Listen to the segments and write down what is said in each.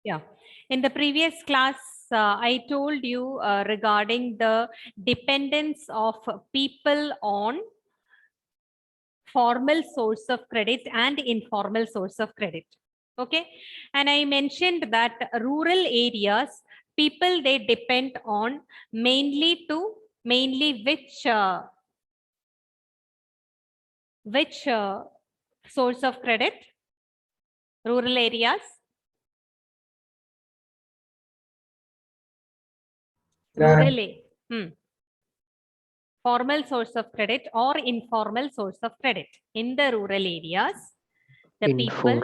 Yeah. In the previous class, I told you regarding the dependence of people on formal source of credit and informal source of credit. Okay. And I mentioned that rural areas, people, they depend on mainly which source of credit? Rural areas. Rural. Formal source of credit or informal source of credit. In the rural areas, the people,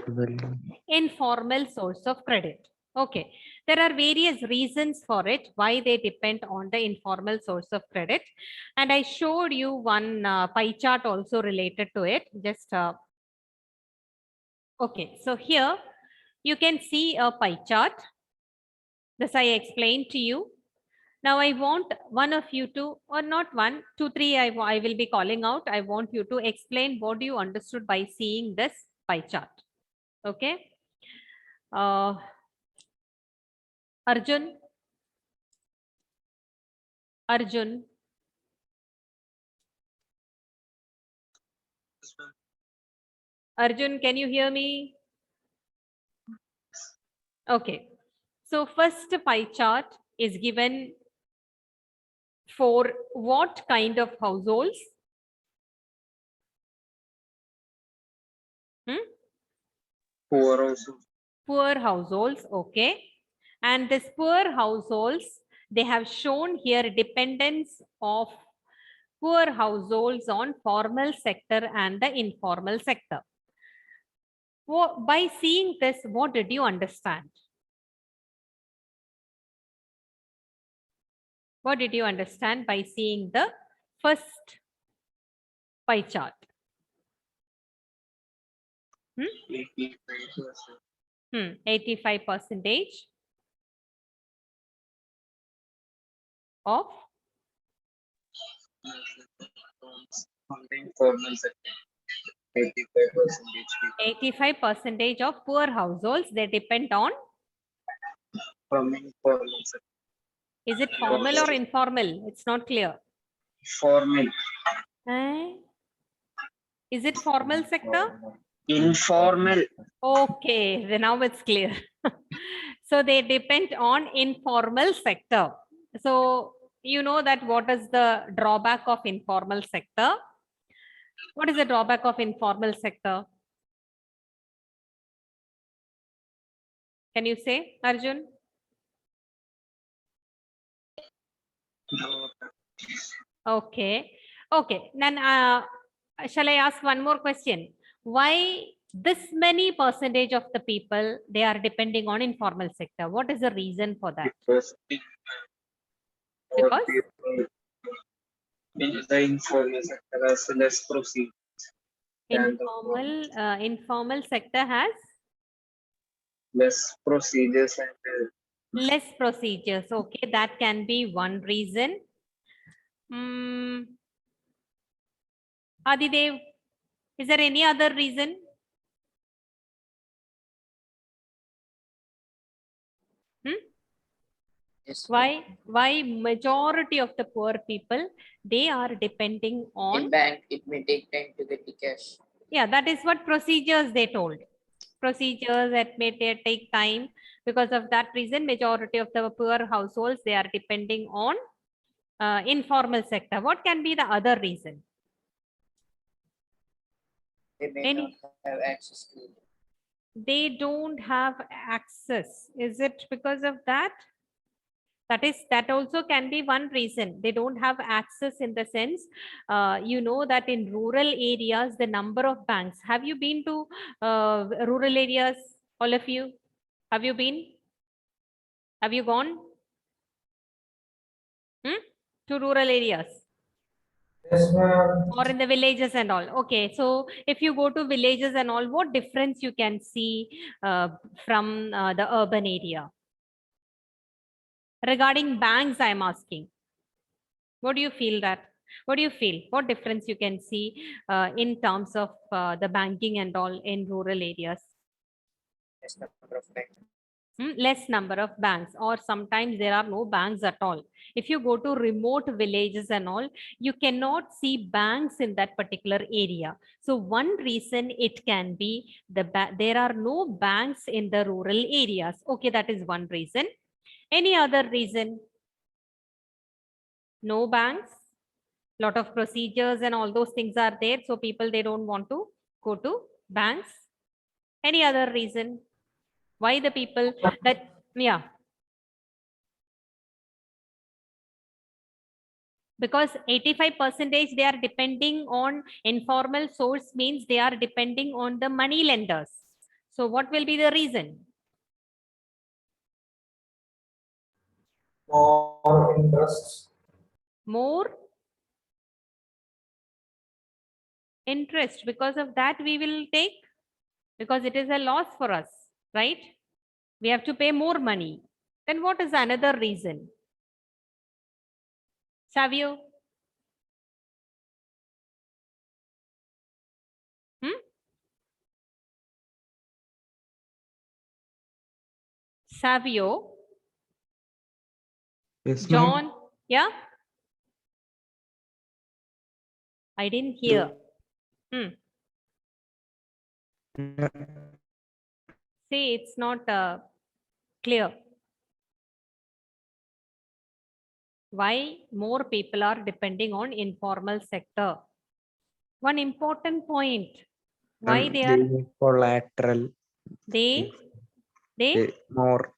informal source of credit. Okay. There are various reasons for it, why they depend on the informal source of credit. And I showed you one pie chart also related to it. Just, okay. So here you can see a pie chart. This I explained to you. Now I want one of you to, or not one, two, three, I will be calling out. I want you to explain what you understood by seeing this pie chart. Okay. Arjun. Arjun. Arjun, can you hear me? Okay. So first pie chart is given for what kind of households? Poor households. Poor households. Okay. And this poor households, they have shown here dependence of poor households on formal sector and the informal sector. By seeing this, what did you understand? What did you understand by seeing the first pie chart? 85% of Informal sector. 85% of poor households, they depend on. From informal sector. Is it formal or informal? It's not clear. Formal. Is it formal sector? Informal. Okay, then now it's clear. So they depend on informal sector. So you know that what is the drawback of informal sector? What is the drawback of informal sector? Can you say, Arjun? Okay. Okay. Then shall I ask one more question? Why this many percentage of the people, they are depending on informal sector? What is the reason for that? Because Because in the informal sector has less procedures. Informal sector has less procedures and less procedures. Okay, that can be one reason. Adidev, is there any other reason? Yes. Why majority of the poor people, they are depending on in bank? It may take time to get the cash. Yeah, that is what procedures they told. Procedures that may take time. Because of that reason, majority of the poor households, they are depending on informal sector. What can be the other reason? They may not have access to it. They don't have access. Is it because of that? That also can be one reason. They don't have access in the sense, you know that in rural areas, the number of banks. Have you been to rural areas, all of you? Have you been? Have you gone to rural areas? yes, ma'am. Or in the villages and all? Okay, so if you go to villages and all, what difference you can see from the urban area? Regarding banks, I'm asking. What do you feel that? What do you feel? What difference you can see in terms of the banking and all in rural areas? Yes, number of banks. Less number of banks, or sometimes there are no banks at all. If you go to remote villages and all, you cannot see banks in that particular area. So one reason it can be there are no banks in the rural areas. Okay, that is one reason. Any other reason? No banks, lot of procedures and all those things are there, so people, they don't want to go to banks. Any other reason why the people that, yeah, because 85% they are depending on informal source, means they are depending on the money lenders. So what will be the reason? More interest. More interest. Because of that we will take, because it is a loss for us, right? We have to pay more money. Then what is another reason? Savio? Savio? Yes, John? Yeah? I didn't hear. See, it's not clear. Why more people are depending on informal sector? One important point. Why they are? need collateral. They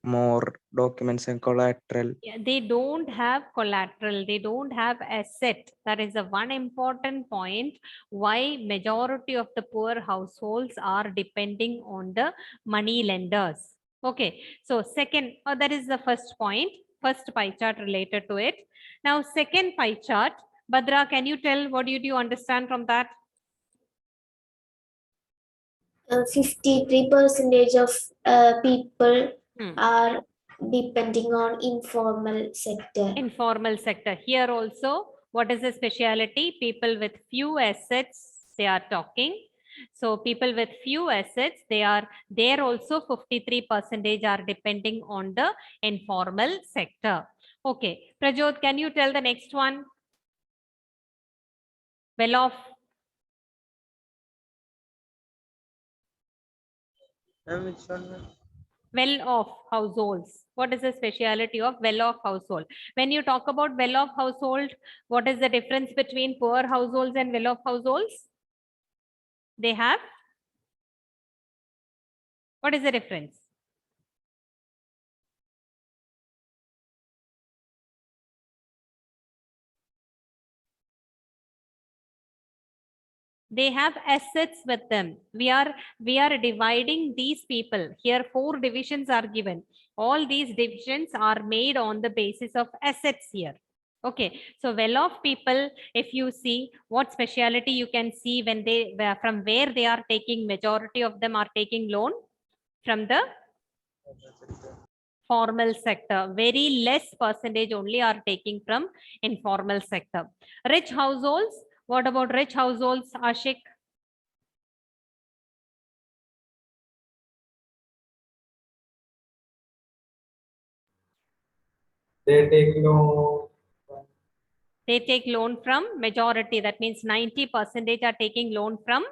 More documents and collateral. they don't have collateral, they don't have asset. That is the one important point why majority of the poor households are depending on the money lenders. Okay, so second, that is the first point, first pie chart related to it. Now second pie chart, Badra, can you tell what did you understand from that? 53 percentage of people Hmm. are depending on informal sector. Informal sector. Here also, what is the speciality? People with few assets, they are talking. So people with few assets, they are there also 53% are depending on the informal sector. Okay. Prajot, can you tell the next one? Well off. Well-off households. What is the speciality of well-off household? When you talk about well-off household, what is the difference between poor households and well-off households? They have? What is the difference? They have assets with them. We are dividing these people. Here 4 divisions are given. All these divisions are made on the basis of assets here. Okay, so well-off people, if you see what speciality you can see when from where they are taking, majority of them are taking loan from the formal sector. Very less percentage only are taking from informal sector. Rich households, what about rich households, Ashik? They take loan. They take loan from majority. That means 90% are taking loan from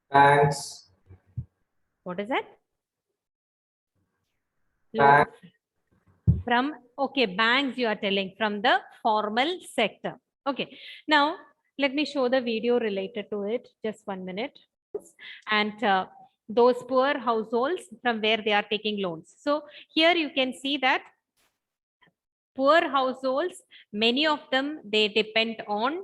Banks. what is that? Loan from, okay, banks you are telling, from the formal sector. Okay, now let me show the video related to it. Just 1 minute. And those poor households from where they are taking loans. So here you can see that poor households, many of them, they depend on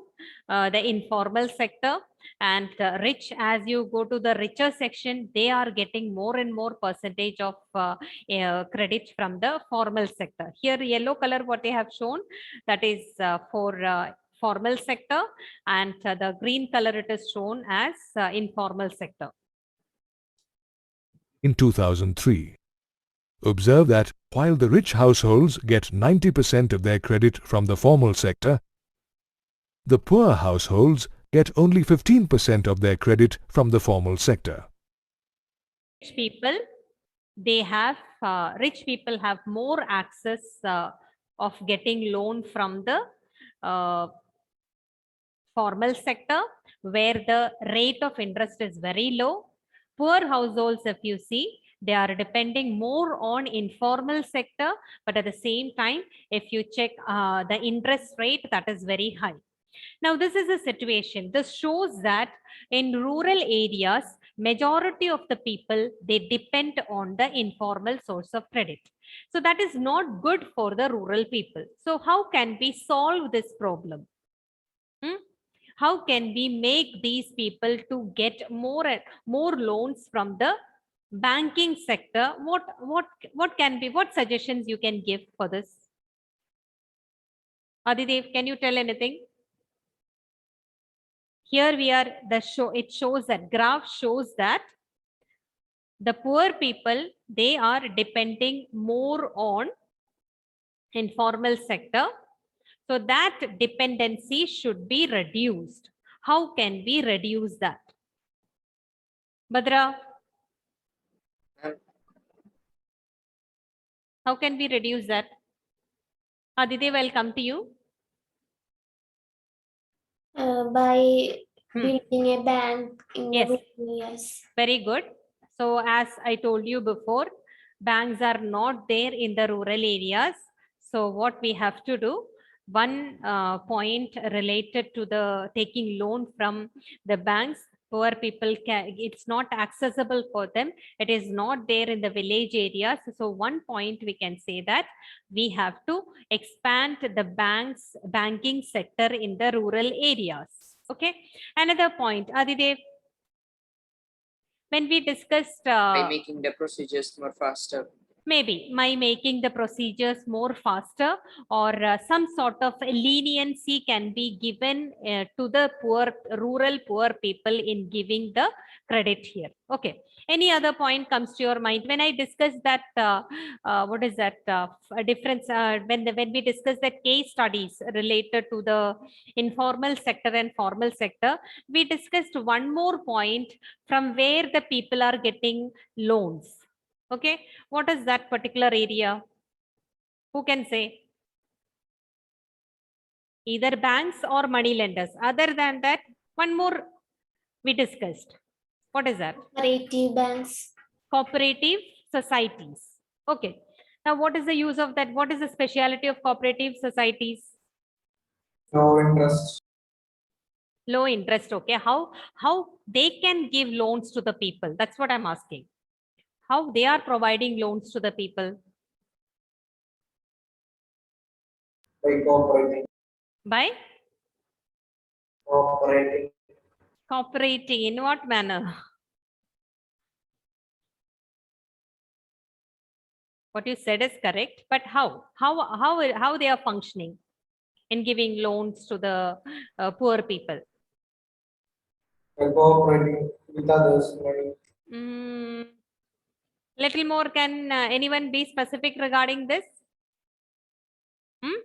the informal sector, and rich, as you go to the richer section, they are getting more and more percentage of credit from the formal sector. Here yellow color what they have shown, that is for formal sector, and the green color it is shown as informal sector. In 2003, observe that while the rich households get 90% of their credit from the formal sector, the poor households get only 15% of their credit from the formal sector. Rich people they have, rich people have more access of getting loan from the uh, formal sector, where the rate of interest is very low. Poor households, if you see, they are depending more on informal sector, but at the same time, if you check the interest rate, that is very high. Now, this is a situation. This shows that in rural areas, majority of the people, they depend on the informal source of credit. So that is not good for the rural people. So how can we solve this problem? Hmm? How can we make these people to get more and more loans from the banking sector? What can be, what suggestions you can give for this? Adidev, can you tell anything? Here we are, the show, it shows that graph shows that the poor people, they are depending more on informal sector. So that dependency should be reduced. How can we reduce that? Badra, Ma'am, how can we reduce that? Aditya, will come to you. By Hmm. building a bank in Yes. the rural areas. Very good. So as I told you before, banks are not there in the rural areas. So what we have to do, one point related to the taking loan from the banks, poor people can, it's not accessible for them. It is not there in the village areas. So one point we can say that we have to expand the banking sector in the rural areas. Okay. Another point, Adidev, when we discussed by making the procedures more faster. maybe by making the procedures more faster, or some sort of leniency can be given to the rural poor people in giving the credit here. Okay, any other point comes to your mind when I discuss that what is that difference when we discuss that case studies related to the informal sector and formal sector? We discussed one more point, from where the people are getting loans. Okay, what is that particular area? Who can say? Either banks or money lenders. Other than that, one more we discussed. What is that? Cooperative banks. Cooperative societies. Okay. Now, what is the use of that? What is the speciality of cooperative societies? No interest. Low interest. Okay. How they can give loans to the people? That's what I'm asking. How they are providing loans to the people? By cooperating. By Cooperating. cooperating. In what manner? What you said is correct, but how they are functioning in giving loans to the poor people? By cooperating with others. Money. Mm, little more, can anyone be specific regarding this? Hmm?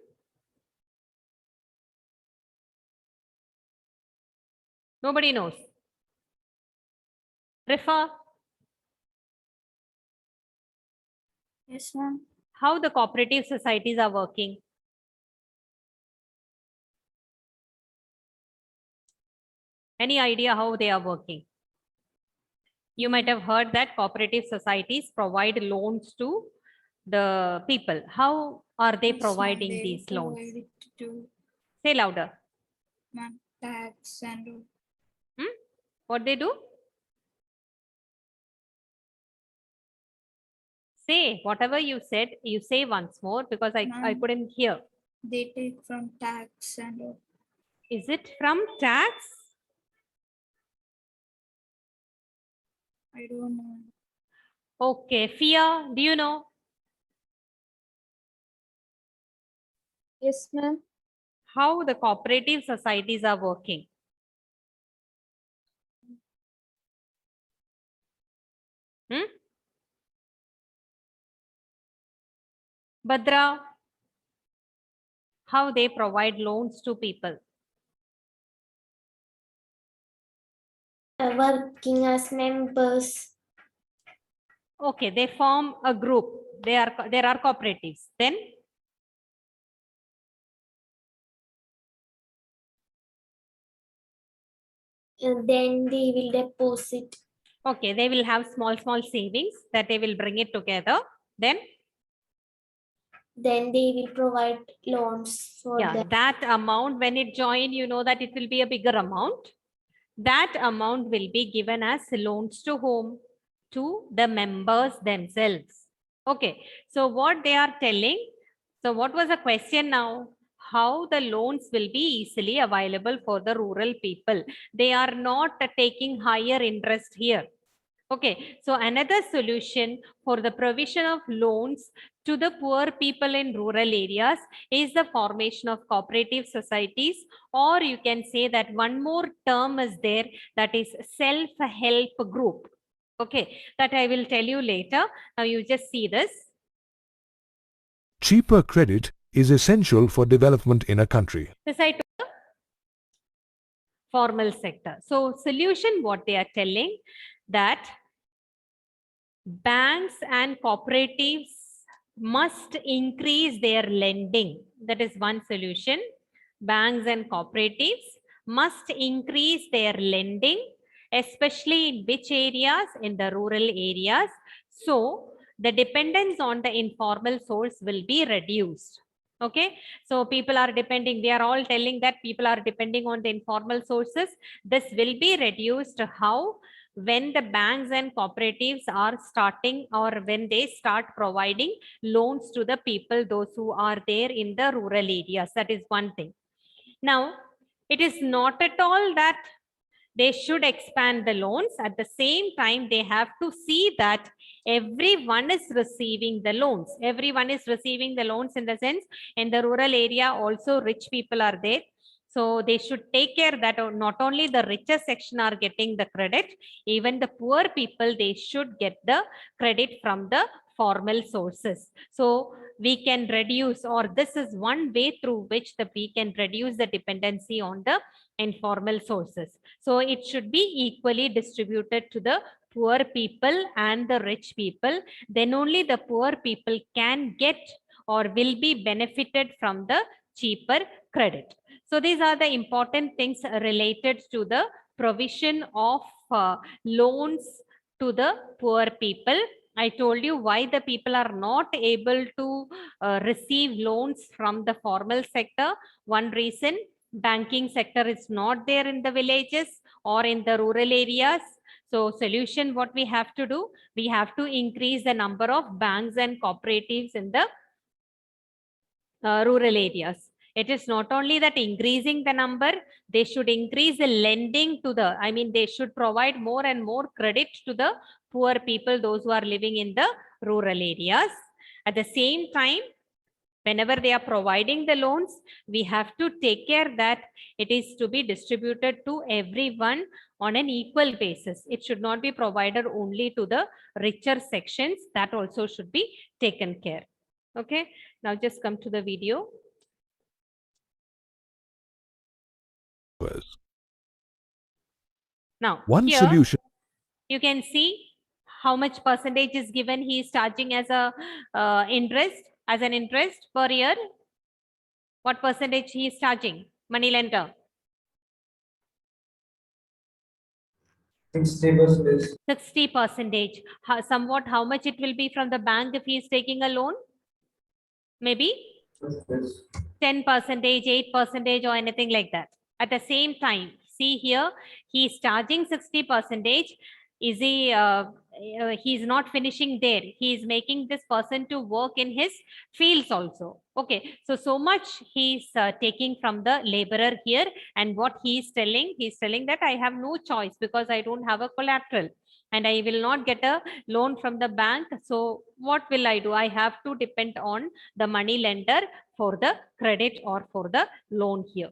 Nobody knows. Refer. Yes, ma'am. How the cooperative societies are working? Any idea how they are working? You might have heard that cooperative societies provide loans to the people. How are they providing these loans? Say louder. Tax and Hmm? What they do? Say whatever you said, you say once more, because I Ma'am. couldn't hear. they take from tax and Is it from tax? I don't know. Okay. Fear, do you know? Yes, ma'am. How the cooperative societies are working? Hmm? Badra, how they provide loans to people? Working as members. Okay, they form a group. There are cooperatives. Then Then they will deposit. okay, they will have small savings that they will bring it together. Then They will provide loans for yeah, them. that amount when it join, you know that it will be a bigger amount. That amount will be given as loans to whom? To the members themselves. Okay, so what they are telling, so what was the question now? How the loans will be easily available for the rural people. They are not taking higher interest here. Okay, so another solution for the provision of loans to the poor people in rural areas is the formation of cooperative societies, or you can say that one more term is there, that is self-help group. Okay, that I will tell you later. Now you just see this. Cheaper credit is essential for development in a country. This I told the formal sector. So solution, what they are telling, that banks and cooperatives must increase their lending. That is one solution. Banks and cooperatives must increase their lending, especially in which areas? In the rural areas. So the dependence on the informal source will be reduced. Okay, so people are depending, we are all telling that people are depending on the informal sources. This will be reduced. How? When the banks and cooperatives are starting, or when they start providing loans to the people, those who are there in the rural areas. That is one thing. Now, it is not at all that they should expand the loans. At the same time, they have to see that everyone is receiving the loans. Everyone is receiving the loans in the sense, in the rural area also rich people are there. So they should take care that not only the richer section are getting the credit, even the poor people, they should get the credit from the formal sources. So we can reduce, or this is one way through which we can reduce the dependency on the informal sources. So it should be equally distributed to the poor people and the rich people. Then only the poor people can get or will be benefited from the cheaper credit. So these are the important things related to the provision of loans to the poor people. I told you why the people are not able to receive loans from the formal sector. One reason, banking sector is not there in the villages or in the rural areas. So solution, what we have to do, we have to increase the number of banks and cooperatives in the rural areas. It is not only that increasing the number, they should increase the lending to the, I mean, they should provide more and more credit to the poor people, those who are living in the rural areas. At the same time, whenever they are providing the loans, we have to take care that it is to be distributed to everyone on an equal basis. It should not be provided only to the richer sections. That also should be taken care. Okay, now just come to the video. Now, One here solution you can see how much percentage is given. He is charging as a interest, as an interest per year. What percentage he is charging? Money lender. 60%. 60%. Somewhat how much it will be from the bank if he is taking a loan? Maybe 10%, 8%, or anything like that. At the same time, see here, he is charging 60%. Is he is not finishing there. He is making this person to work in his fields also. Okay, so much he is taking from the laborer here. And what he is telling that I have no choice because I don't have a collateral and I will not get a loan from the bank. So what will I do? I have to depend on the money lender for the credit or for the loan here.